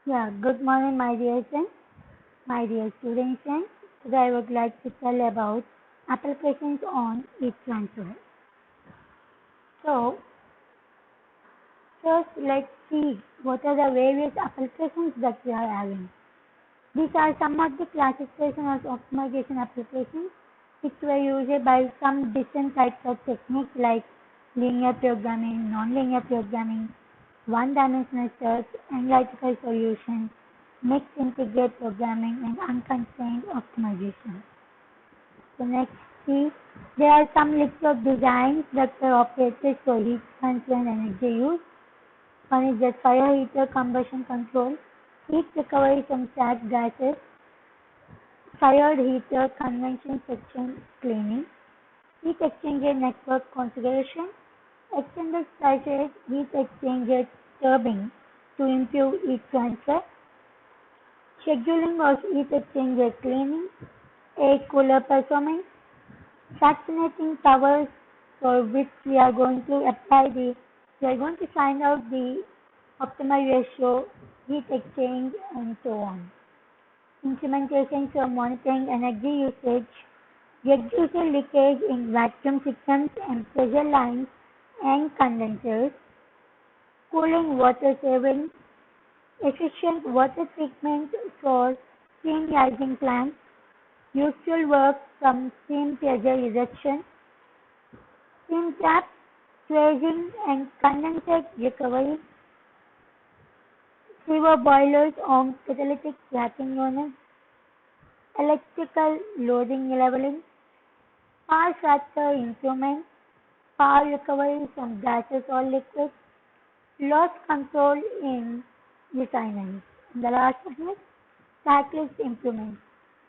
Yeah, good morning, my dear friends, my dear students. And today I would like to tell about applications on heat transfer. So, first let's see what are the various applications that we are having. These are some of the classification of optimization applications which were used by some different types of techniques like linear programming, non-linear programming, one-dimensional search, analytical solution, mixed integrate programming, and unconstrained optimization. So next, see, there are some list of designs that were operated for heat transfer and energy use. One is the fire heater combustion control, heat recovery from stacked gases, fired heater convection section cleaning, heat exchanger network configuration, extended cycle heat exchanger turbine to improve heat transfer, scheduling of heat exchanger cleaning, air cooler performance, fascinating towers for which we are going to find out the optimal ratio, heat exchange, and so on. Implementations for monitoring energy usage, reducer leakage in vacuum systems and pressure lines and condensers, cooling water saving, efficient water treatment for steam rising plants, useful work from steam pressure reduction, steam traps, dredging and condensate recovery, sewer boilers on catalytic cracking units, electrical loading leveling, power factor improvement, power recovery from gases or liquids, loss control in refineries. The last one is cyclist improvement.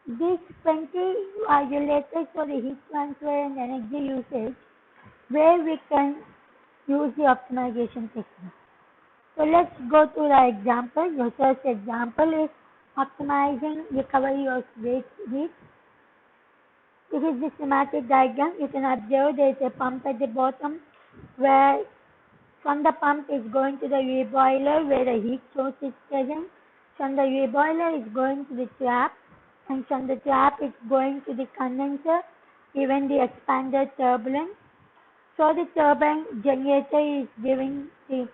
These 20 are related for the heat transfer and energy usage where we can use the optimization technique. So let's go to the example. The first example is optimizing recovery of waste heat. This is the schematic diagram. You can observe there is a pump at the bottom where from the pump is going to the reboiler where the heat source is present. From the reboiler is going to the trap, and from the trap it's going to the condenser, even the expanded turbulence. So the turbine generator is giving the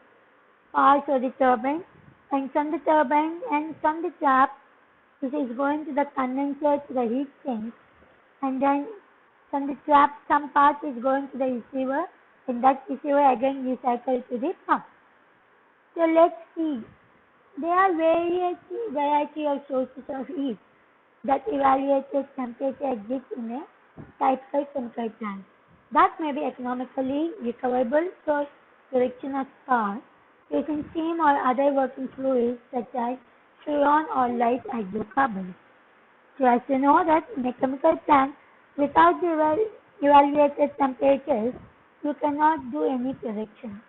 power to the turbine, and from the turbine and from the trap, this is going to the condenser to the heat sink, and then from the trap, some part is going to the receiver, and that receiver again recycled to the pump. So let's see. There are variety of sources of heat that evaluated temperature exists in a typical chemical plant. That may be economically recoverable for production of power using steam or other working fluids such as freon or light hydrocarbons. So as you know that in a chemical plant, without the evaluated temperatures, you cannot do any production.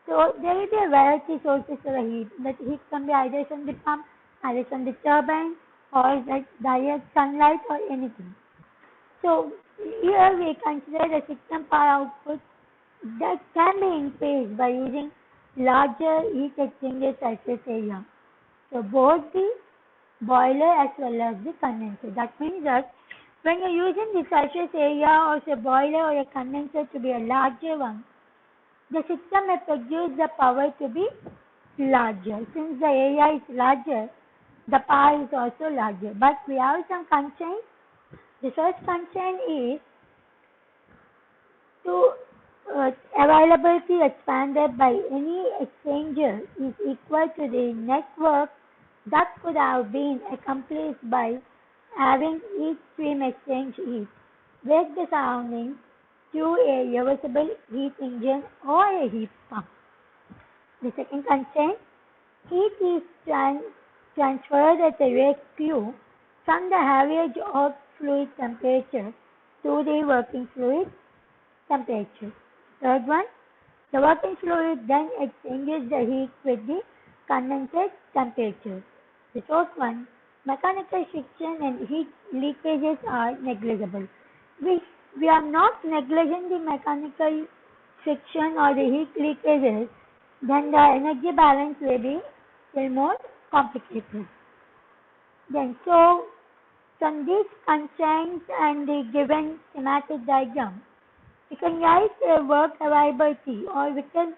So there will be a variety of sources of the heat. That heat can be either from the pump, either from the turbine, or like direct sunlight or anything. So here we consider the system power output that can be increased by using larger heat exchanger surface area. So both the boiler as well as the condenser. That means that when you're using the surface area or a boiler or a condenser to be a larger one, the system may produce the power to be larger. Since the area is larger, the power is also larger. But we have some constraints. The first constraint is to availability expanded by any exchanger is equal to the network that could have been accomplished by having each stream exchange heat with the surroundings through a reversible heat engine or a heat pump. The second constraint, heat is transferred at a rate Q from the average of fluid temperature to the working fluid temperature. Third one, the working fluid then exchanges the heat with the condensate temperature. The fourth one, mechanical friction and heat leakages are negligible. We are not neglecting the mechanical friction or the heat leakages, then the energy balance will be still more complicated. Then, so from these constraints and the given schematic diagram, we can write a work availability, or we can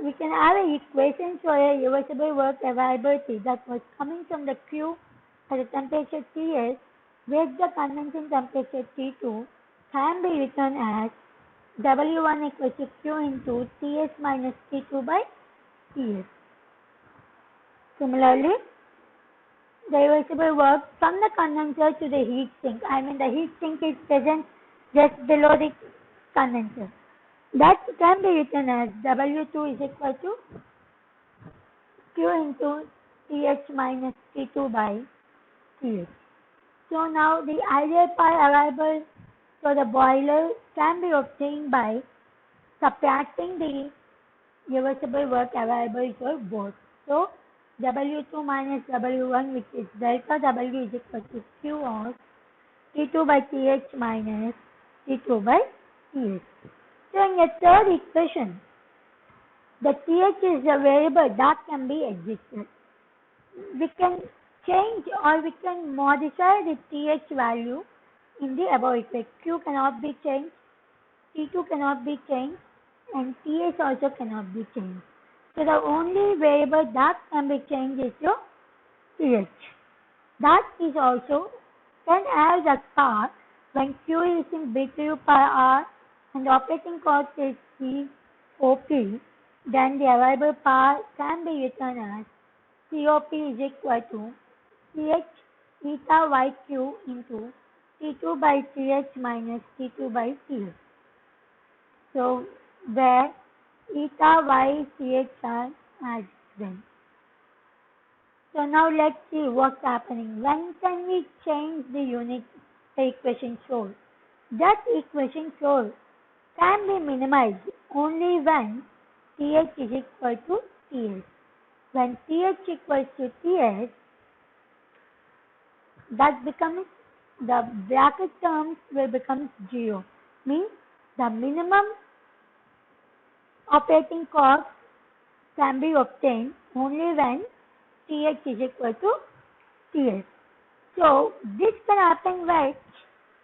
have an equation for a reversible work availability that was coming from the Q at a temperature Ts with the condension temperature T2 can be written as W1 equals to Q into Ts minus T2 by Ts. Similarly, the reversible work from the condenser to the heat sink. The heat sink is present just below the condenser. That can be written as W2 is equal to Q into Th minus T2 by Th. So now the ideal pi available for the boiler can be obtained by subtracting the reversible work available for both. So W2 minus W1, which is delta W, is equal to Q of T2 by Th minus T2 by Th. So in the third equation, the Th is a variable that can be existed. We can change or we can modify the Th value in the above equation. Q cannot be changed, T2 cannot be changed, and Th also cannot be changed. So the only variable that can be changed is your Th. That is also can have the star when Q is in BTU per hour and operating cost is COP, then the available power can be written as COP is equal to CH eta YQ into T2 by Th minus T2 by Th. So where eta y ch are adjoint. So now let's see what's happening. When can we change the unit equation shows? That equation shows can be minimized only when Th is equal to Th. When Th equals to Th, that becomes the bracket terms will become 0. Means the minimum operating cost can be obtained only when Th is equal to Ts. So this can happen when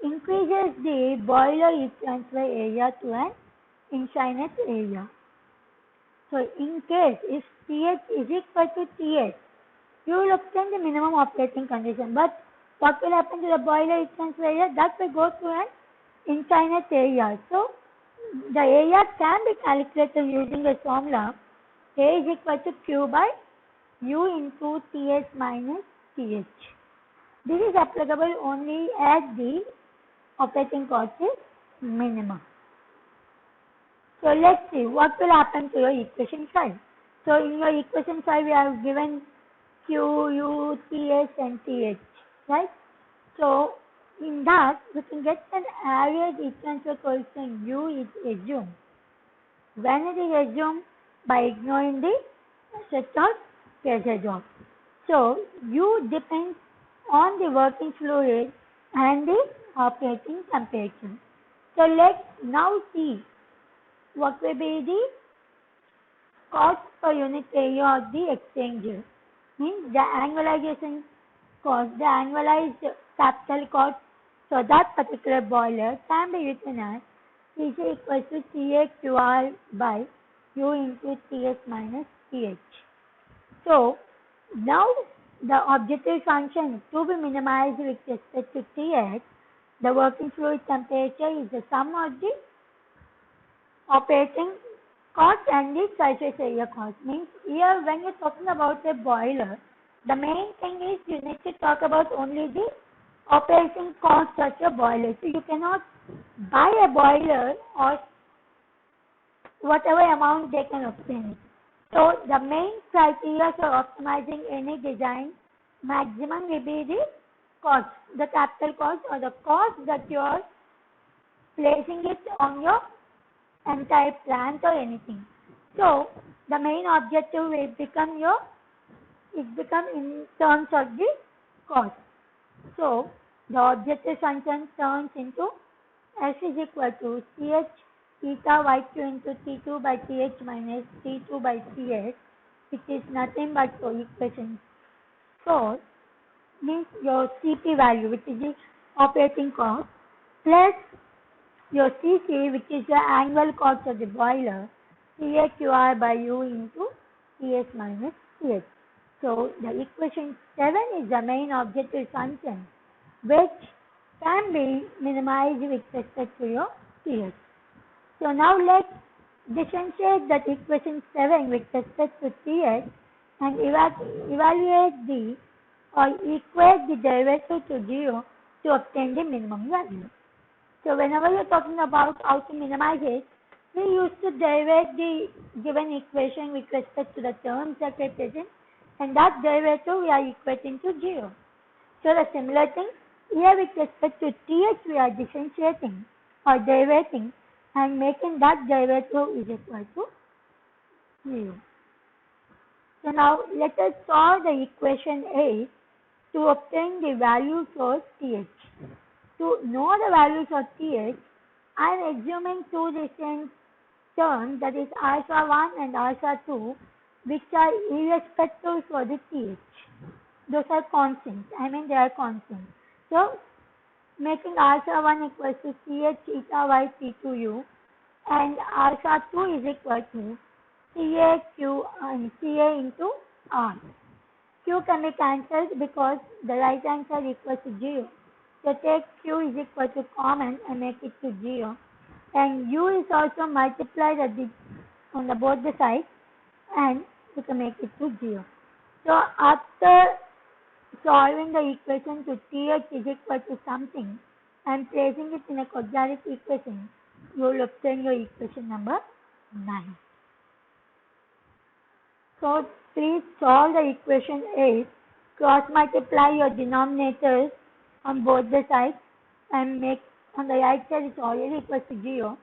increases the boiler heat transfer area to an infinite area. So in case if Th is equal to Ts, you will obtain the minimum operating condition. But what will happen to the boiler heat transfer area? That will go to an infinite area. So the area can be calculated using the formula A is equal to Q by U into Ts minus Th. This is applicable only at the operating cost is minimum. So let's see what will happen to your equation 5. So in your equation 5 we have given Q, U, Ts and Th, right? So in that we can get an average heat transfer coefficient U is assumed. When it is assumed? By ignoring the set of pressure drop. So U depends on the working fluid and the operating temperature. So let's now see what will be the cost per unit area of the exchanger. Means the annualization cost, the annualized capital cost for that particular boiler can be written as Cc equals to CAQR by U into Ts minus Th. So now the objective function to be minimized with respect to Th, the working fluid temperature is the sum of the operating cost and the surface area cost. Means here when you're talking about a boiler, the main thing is you need to talk about only the operating cost of your boiler. So you cannot buy a boiler or whatever amount they can obtain. So the main criteria for optimizing any design maximum will be the cost, the capital cost or the cost that you are placing it on your entire plant or anything. So the main objective will become in terms of the cost. So the objective function turns into S is equal to CH eta YQ into T2 by Th minus T2 by Th which is nothing but equation 4, means your CP value, which is the operating cost, plus your CC, which is the annual cost of the boiler, CAQR by U into TS minus TH. So the equation 7 is the main objective function, which can be minimized with respect to your TH. So now let's differentiate that equation 7 with respect to TH and evaluate the or equate the derivative to 0 to obtain the minimum value. So whenever you're talking about how to minimize it, we used to derive the given equation with respect to the terms that we present, and that derivative we are equating to 0. So the similar thing, here with respect to TH we are differentiating or derivating and making that derivative is equal to 0. So now let us solve the equation 8 to obtain the values for TH. To know the values of TH, I am assuming two distinct terms, that is alpha 1 and alpha 2, which are irrespective for the TH. Those are constants. They are constants. So, making alpha 1 equals to CH eta y P2U and alpha 2 is equal to CA into R. Q can be cancelled because the right hand side equals to 0. So take Q is equal to common and make it to 0. And U is also multiplied on both the sides and you can make it to 0. So after solving the equation to TH is equal to something and placing it in a quadratic equation, you will obtain your equation number 9. So please solve the equation 8, cross multiply your denominators on both the sides and make on the right side it's already equal to 0.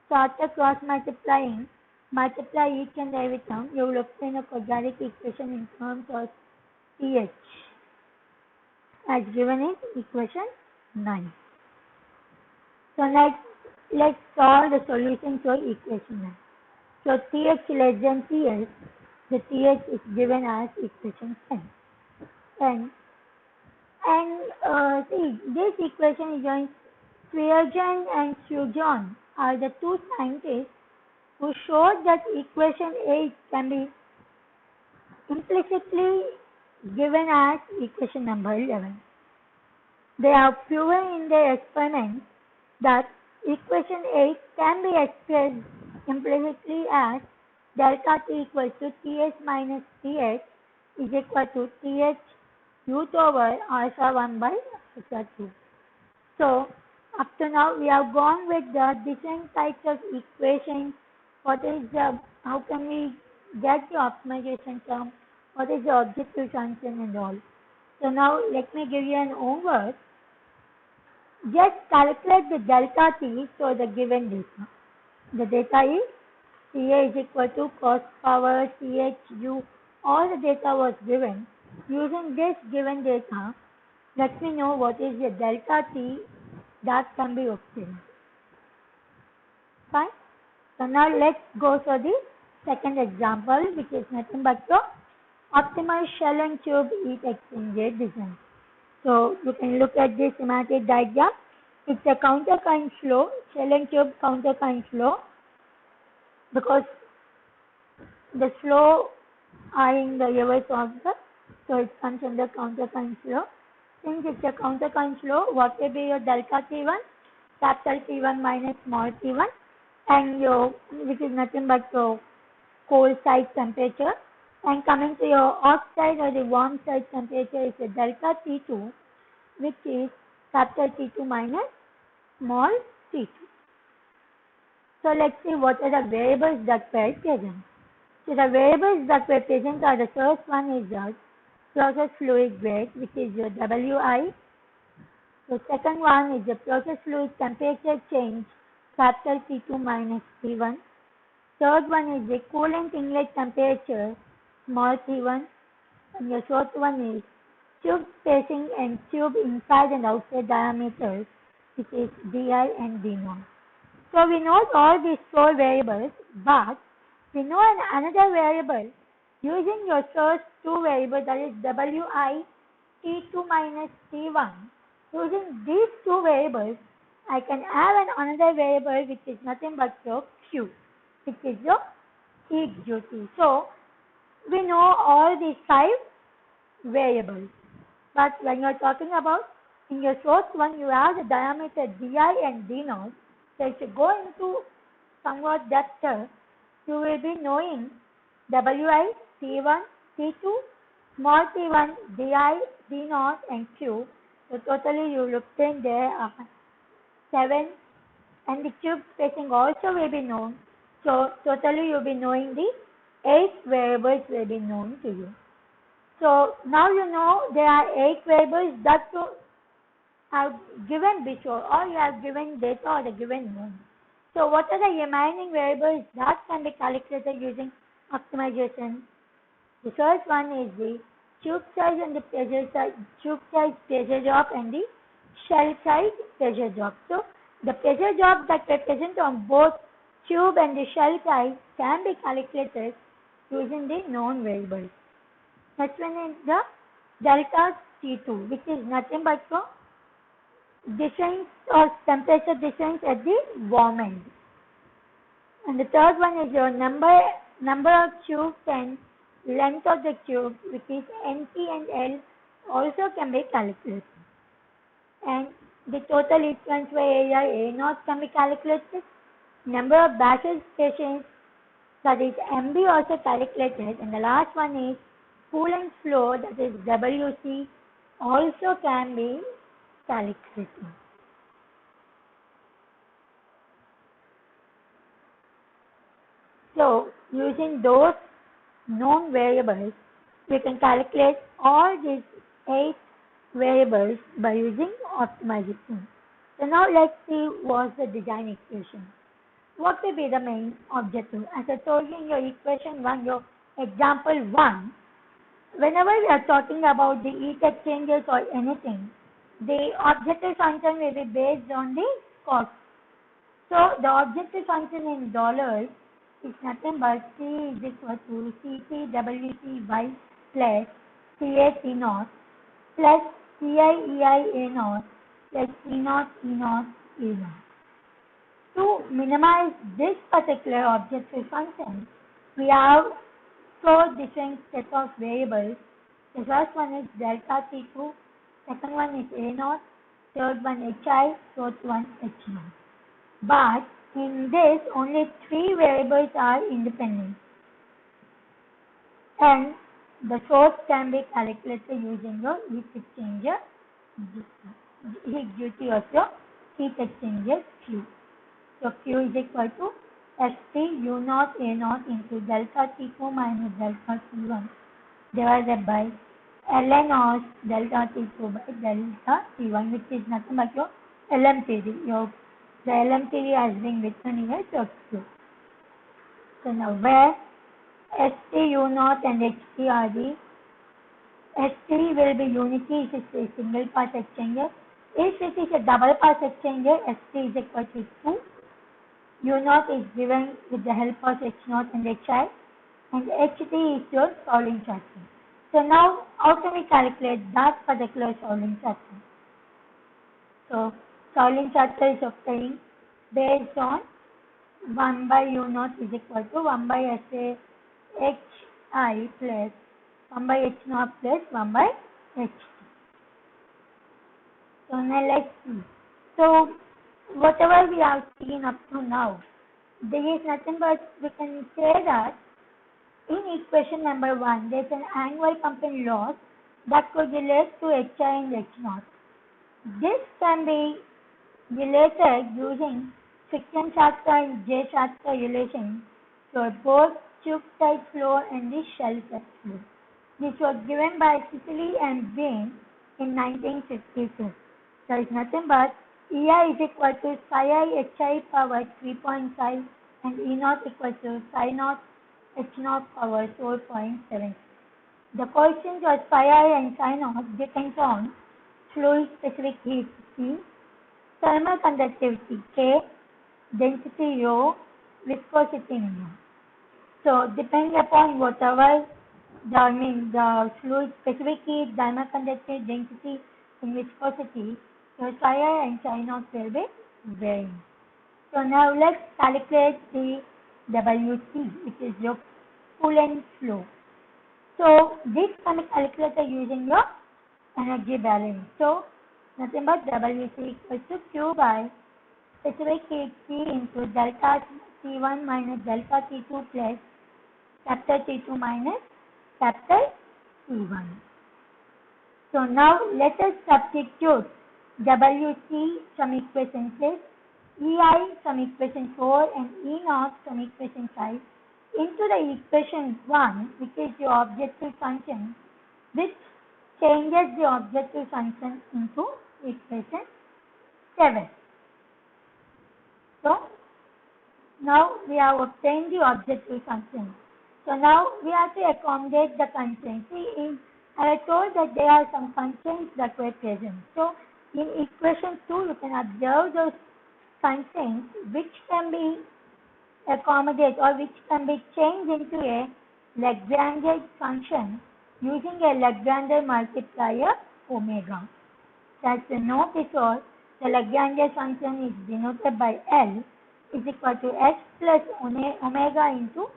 So after cross multiplying, multiply each and every term, you will obtain a quadratic equation in terms of TH as given in equation 9. So next, let's solve the solution for equation 9. So TH less than TS, the TH is given as equation 10. And see, this equation is showing Swearengin and Sjögren are the two scientists who showed that equation 8 can be implicitly given as equation number 11. They have proven in their experiments that equation 8 can be expressed implicitly as delta T equals to TS minus TH is equal to TH root over alpha 1 by alpha 2. So, up to now we have gone with the different types of equations. How can we get the optimization term? What is the objective function and all? So now let me give you an homework. Just calculate the delta T for the given data. The data is CA is equal to cos power CHU. All the data was given. Using this given data, let me know what is the delta T that can be obtained. Fine. So now let's go for the second example, which is nothing but the optimal shell and tube heat exchanger design. So you can look at this schematic diagram. It's a counter current flow, shell and tube counter current flow, because the flow are in the reverse order, so it comes under counter current flow. Since it's a counter current flow, what will be your delta T1? Capital T1 minus small t1, and which is nothing but your cold side temperature. And coming to your hot side or the warm side temperature is a delta T2, which is capital T2 minus small t2. So let's see what are the variables that were present. So the variables that were present are, the first one is the process fluid rate, which is your WI. The second one is the process fluid temperature change, capital T2 minus T1. Third one is the coolant inlet temperature, small t1. And the fourth one is tube spacing and tube inside and outside diameters, which is di and d0. So we know all these four variables, but we know another variable Using your source two variables, that is Wi T2 minus T1, using these two variables, I can have another variable which is nothing but your Q, which is your heat duty. So, we know all these five variables. But when you're talking about in your source one, you have the diameter di and d0. So if you go into somewhat depth, you will be knowing wi, t1, t2, small t1, di, d0 and q. So totally you looked in there are 7, and the cube spacing also will be known. So totally you'll be knowing the 8 variables will be known to you. So now you know there are 8 variables that you have given before, or you have given data or the given name. So what are the remaining variables that can be calculated using optimization? The first one is the tube size and the pressure size, tube size pressure drop and the shell size pressure drop. So the pressure drop that represent on both tube and the shell size can be calculated using the known variables. Next one is the delta T2, which is nothing but the difference or temperature difference at the warm end. And the third one is your number of tubes and length of the tube, which is NP and L, also can be calculated. And the total heat transfer area A0 can be calculated. Number of batches stations, that is MB, also calculated. And the last one is coolant flow, that is WC, also can be calculated. So, using those known variables, we can calculate all these 8 variables by using optimization. So now let's see what's the design equation. What will be the main objective? As I told you in your equation 1, your example 1, whenever we are talking about the heat exchangers or anything, the objective function will be based on the cost. So the objective function in dollars is nothing but C is equal to CTWTY plus CAT0 plus CIEIA0 plus E0 E0 E0. To minimize this particular objective function, we have 4 different sets of variables. The first one is delta T2, second one is A0, third one HI, fourth one H0. But in this, only 3 variables are independent, and the source can be calculated using your heat exchanger, heat duty of your heat exchanger Q. So Q is equal to ST U0 A0 into delta T2 minus delta T1 divided by ln of delta T2 by delta T1, which is nothing but your LMTD. The LMTD has been written here, so Q. So now where ST U0 and HT are the ST will be unity if it is a single pass exchanger. If it is a double pass exchanger, ST is equal to 2. U0 is given with the help of H0 and HI, and HT is your Fouling factor. So now, how can we calculate that particular Fouling factor? So, Fouling factor is obtained based on 1 by U0 is equal to 1 by SA HI plus 1 by H0 plus 1 by HT. So now let's see. So whatever we have seen up to now, there is nothing but we can say that in equation number 1, there is an annual pumping loss that could relate to HI and H0. This can be related using friction factor and J factor relation for both tube side flow and the shell side flow. This was given by Sicily and Bain in 1952. There is nothing but EI is equal to psi I HI power 3.5 and E0 equal to psi naught H0 power 4.7. The coefficients of psi I and psi naught depends on fluid specific heat C, thermal conductivity K, density rho, viscosity mu. So depending upon whatever the fluid specific heat, diamond conductivity, density, and viscosity, your psi I and psi naught will be varying. So now let's calculate the WC, which is your coolant flow. So this can be calculated using your energy balance. So nothing but WC equals to Q by specific heat T into delta T1 minus delta T2 plus capital T2 minus capital T1. So now let us substitute WC from equation 6, EI from equation 4 and E0 from equation 5 into the equation 1, which is your objective function, which changes the objective function into equation 7. So now we have obtained the objective function. So now we have to accommodate the constraints. See, I told that there are some constraints that were present. So in equation 2, you can observe those constraints which can be accommodated or which can be changed into a Lagrange function using a Lagrange multiplier omega. As we know before, the Lagrange function is denoted by L is equal to h plus omega into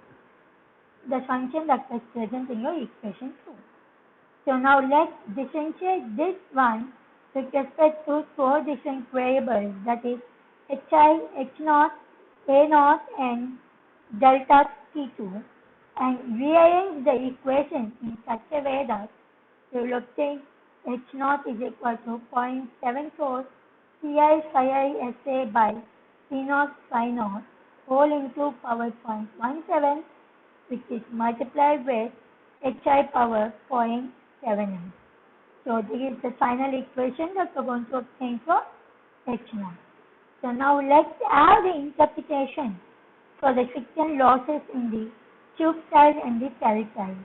the function that was present in your equation 2. So now let's differentiate this one with respect to 4 different variables, that is hi, h0, a0 and delta t2, and rearrange the equation in such a way that we will obtain h0 is equal to 0.74 Ci psi I Sa by C0 psi naught whole into power 0.17, which is multiplied with hi power 0.7m. So this is the final equation that we're going to obtain for h0. So now let's add the interpretation for the friction losses in the tube side and the cell side,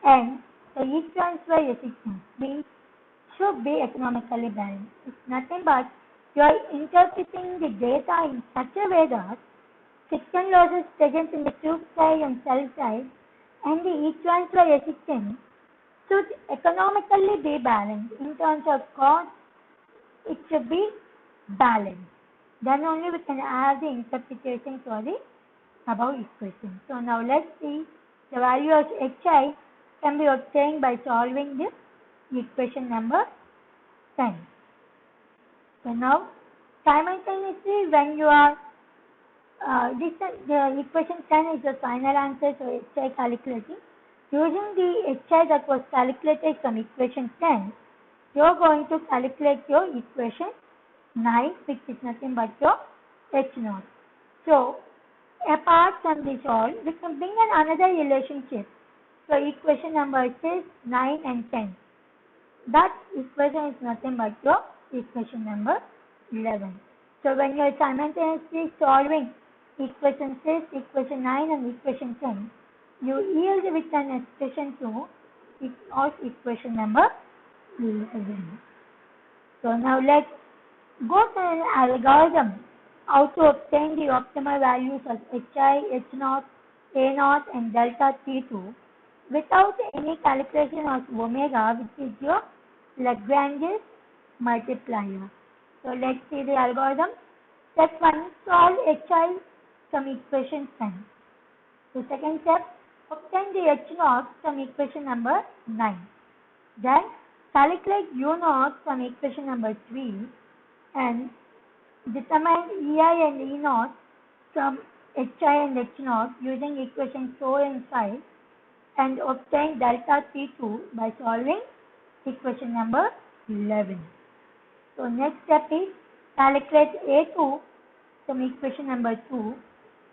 and the heat transfer resistance should be economically balanced. It's nothing but you are interpreting the data in such a way that friction losses present in the tube side and cell side and the heat transfer resistance should economically be balanced. In terms of cost, it should be balanced. Then only we can add the interpretation for the above equation. So now let's see the value of hi can be obtained by solving this equation number 10. So now simultaneously when you are the equation 10 is the final answer, so hi calculating. Using the hi that was calculated from equation 10, you are going to calculate your equation 9, which is nothing but your h0. So apart from this all, we can bring in another relationship. So equation number 6, 9 and 10. That equation is nothing but your equation number 11. So when you are simultaneously solving equation 6, equation 9 and equation 10, you yield with an expression of equation number 11. So now let's go to an algorithm how to obtain the optimal values of hi, h0, a0 and delta t2 without any calculation of omega, which is your Lagrange multiplier. So let's see the algorithm. Step 1, solve hi from equation 10. So second step, obtain the h0 from equation number 9. Then calculate u0 from equation number 3 and determine ei and e0 from hi and h0 using equation 4 and 5 and obtain delta t2 by solving equation number 11. So next step is calculate a2 from equation number 2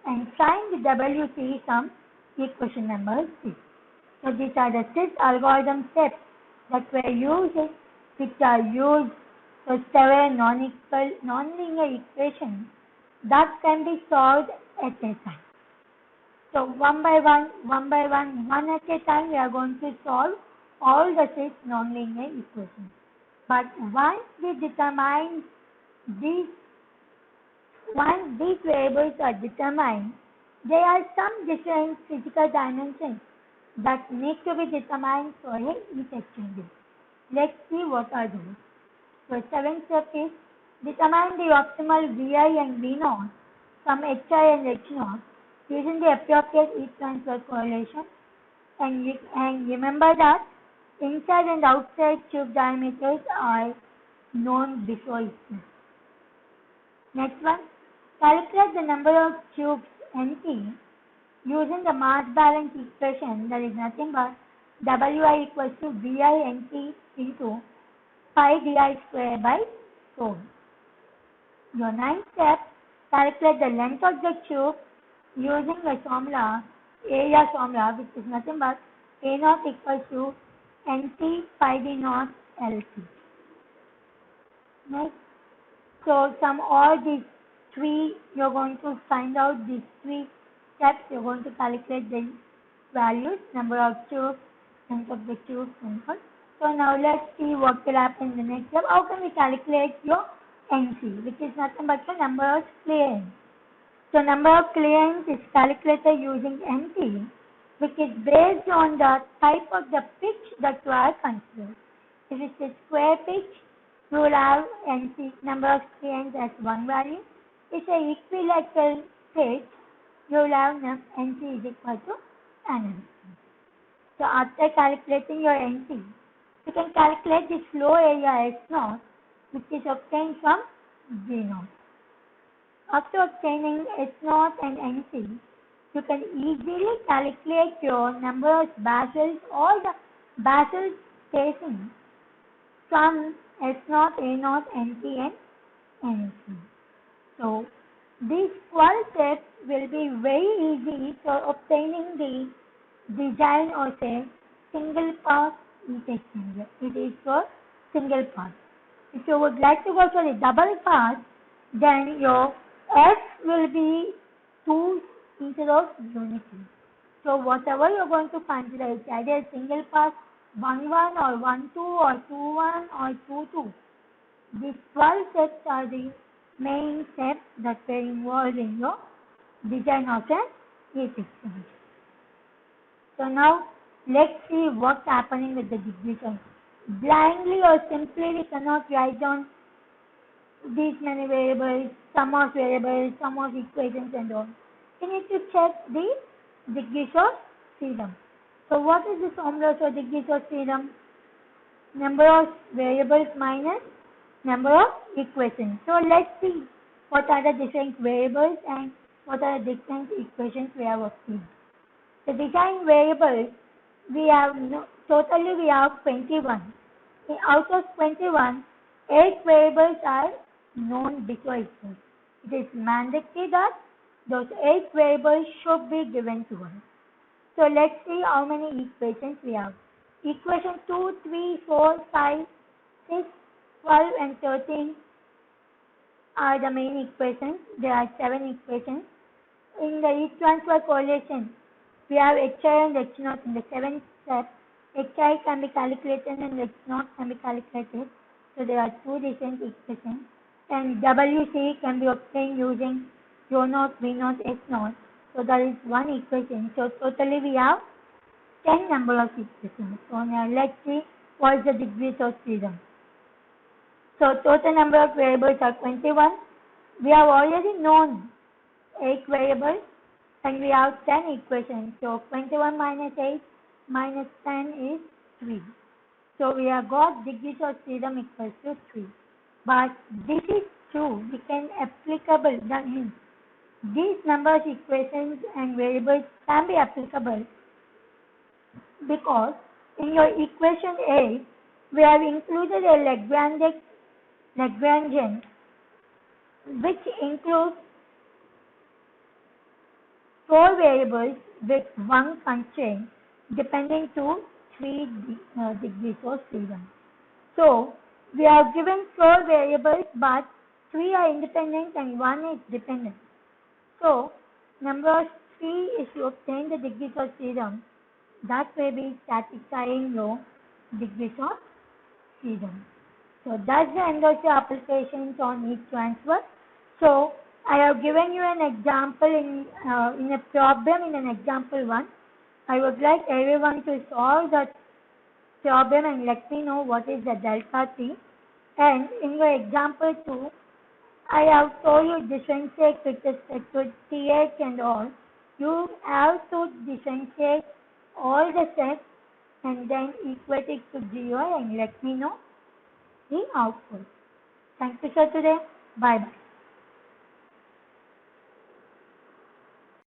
and find the WC from equation number 6. So these are the 6 algorithm steps that were used, which are used for several non-linear equations that can be solved at a time. So one by one at a time, we are going to solve all the 6 non-linear equations. But once these variables are determined, there are some different physical dimensions that need to be determined for a heat exchanger. Let's see what are those. So seventh step is determine the optimal Vi and V0 from Hi and H0 using the appropriate heat transfer correlation, and remember that inside and outside tube diameters are known before itself. Next one, calculate the number of tubes NT using the mass balance equation, that is nothing but Wi equals to Vi NT into pi di square by 4. Your ninth step, calculate the length of the tube using the formula, area formula, which is nothing but A naught equals to NT pi d naught LT. Next, so from all these three, you're going to find out these three steps. You're going to calculate the values, number of tubes, length of the tube, and all. So now let's see what will happen in the next step. How can we calculate your NC, which is nothing but the number of clearance. So number of clearance is calculated using NT, which is based on the type of the pitch that you are considering. If it's a square pitch, you will have NC, number of clearance as one value. If it's an equilateral pitch, you will have NC is equal to another. So after calculating your NC, you can calculate the flow area S0, which is obtained from V0. After obtaining S0 and NC, you can easily calculate your number of basals or the basal spacing from S0, A0, NT and NC. So these 12 steps will be very easy for obtaining the design or say single pass heat exchanger. It is for single pass. If you would like to go for the double pass, then your F will be 2 instead of unity. So whatever you're going to consider, it's either a single pass 1-1 or 1-2 or 2-1 or 2-2. These 12 steps are the main steps that were involved in your design of a heat exchanger. So now let's see what's happening with the diffuser. Blindly or simply we cannot write down these many variables, sum of variables, sum of equations and all. You need to check the Digrishow's theorem. So what is the formula for Digrishow's theorem? Number of variables minus number of equations. So let's see what are the different variables and what are the different equations we have obtained. The design variables, we have totally we have 21. Out of 21, 8 variables are known before itself. It is mandatory that those 8 variables should be given to us. So let's see how many equations we have. Equation 2, 3, 4, 5, 6, 12 and 13 are the main equations. There are 7 equations. In the heat transfer correlation, we have Hi and H0 in the 7th step. Hi can be calculated and H0 can be calculated. So there are 2 different equations. And WC can be obtained using U0, V0, S0. So that is 1 equation. So totally we have 10 number of equations. So now let's see what is the Digrishow's theorem. So total number of variables are 21. We have already known 8 variables and we have 10 equations. So 21 minus 8 minus 10 is 3. So we have got Digrishow's theorem equals to 3. But this is true. We can applicable. That means these number of equations and variables can be applicable because in your equation A, we have included a Lagrangian which includes 4 variables with 1 constraint depending to 3 Digrishow's theorem. So we are given 4 variables but 3 are independent and 1 is dependent. So number 3 is to obtain the Digrishow's theorem. That may be satisfying your Digrishow's theorem. So that's the end of the applications on heat transfer. So I have given you an example in a problem in an example 1. I would like everyone to solve that problem and let me know what is the delta T. And in your example 2, I have told you differentiate with respect to TH and all. You have to differentiate all the sets and then equate it to 0 and let me know the output. Thank you, sir, today. Bye bye.